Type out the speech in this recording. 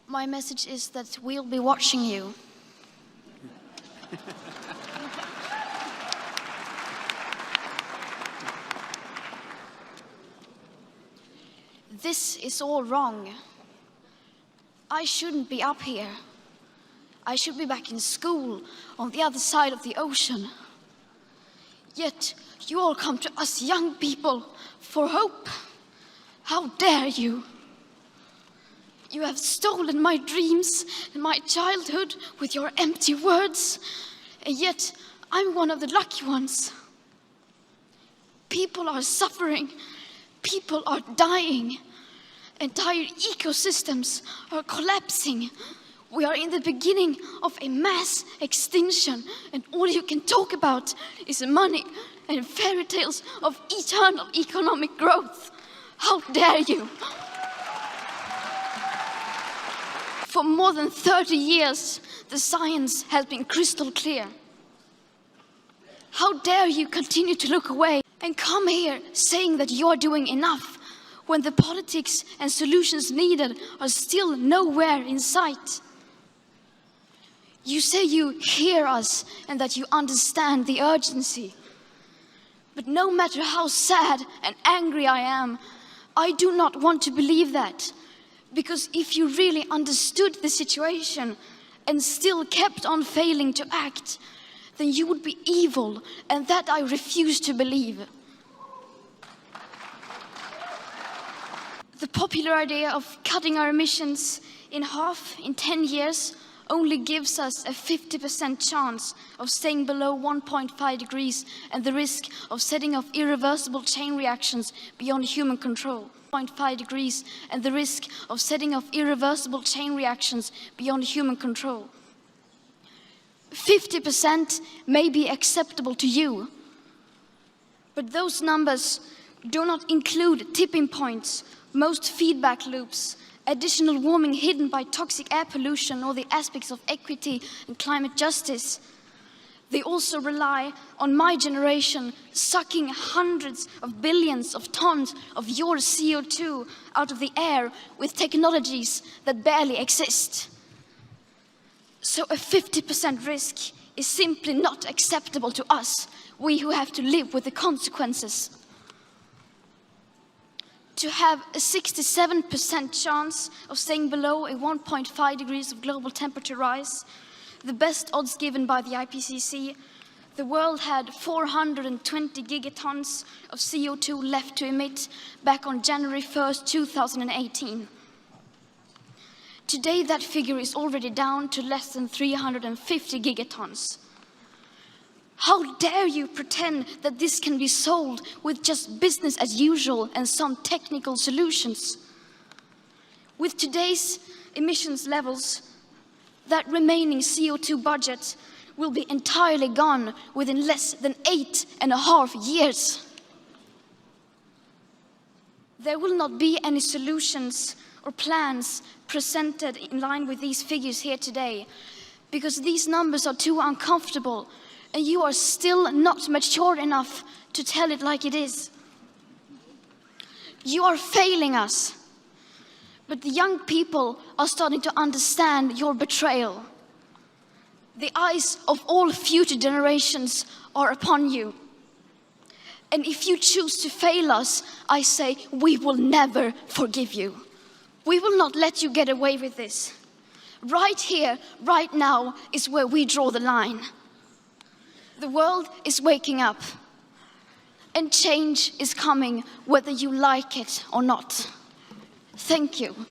My message is that we'll be watching you. This is all wrong. I shouldn't be up here. I should be back in school on the other side of the ocean. Yet you all come to us young people for hope. How dare you? You have stolen my dreams and my childhood with your empty words, and yet I'm one of the lucky ones. People are suffering. People are dying. Entire ecosystems are collapsing. We are in the beginning of a mass extinction, and all you can talk about is money and fairy tales of eternal economic growth. How dare you? For more than 30 years, the science has been crystal clear. How dare you continue to look away and come here saying that you are doing enough when the politics and solutions needed are still nowhere in sight? You say you hear us and that you understand the urgency. But no matter how sad and angry I am, I do not want to believe that. Because if you really understood the situation and still kept on failing to act, then you would be evil, and that I refuse to believe. The popular idea of cutting our emissions in half in 10 years only gives us a 50% chance of staying below 1.5 degrees and the risk of setting off irreversible chain reactions beyond human control. 0.5 degrees and the risk of setting off irreversible chain reactions beyond human control. 50% may be acceptable to you, but those numbers do not include tipping points, most feedback loops, additional warming hidden by toxic air pollution, or the aspects of equity and climate justice. They also rely on my generation sucking hundreds of billions of tons of your CO2 out of the air with technologies that barely exist. So a 50% risk is simply not acceptable to us, we who have to live with the consequences. To have a 67% chance of staying below a 1.5 degrees of global temperature rise, the best odds given by the IPCC, the world had 420 gigatons of CO2 left to emit back on January 1st, 2018. Today, that figure is already down to less than 350 gigatons. How dare you pretend that this can be solved with just business as usual and some technical solutions? With today's emissions levels, that remaining CO2 budget will be entirely gone within less than 8.5 years. There will not be any solutions or plans presented in line with these figures here today, because these numbers are too uncomfortable, and you are still not mature enough to tell it like it is. You are failing us, but the young people are starting to understand your betrayal. The eyes of all future generations are upon you. And if you choose to fail us, I say we will never forgive you. We will not let you get away with this. Right here, right now, is where we draw the line. The world is waking up, and change is coming whether you like it or not. Thank you.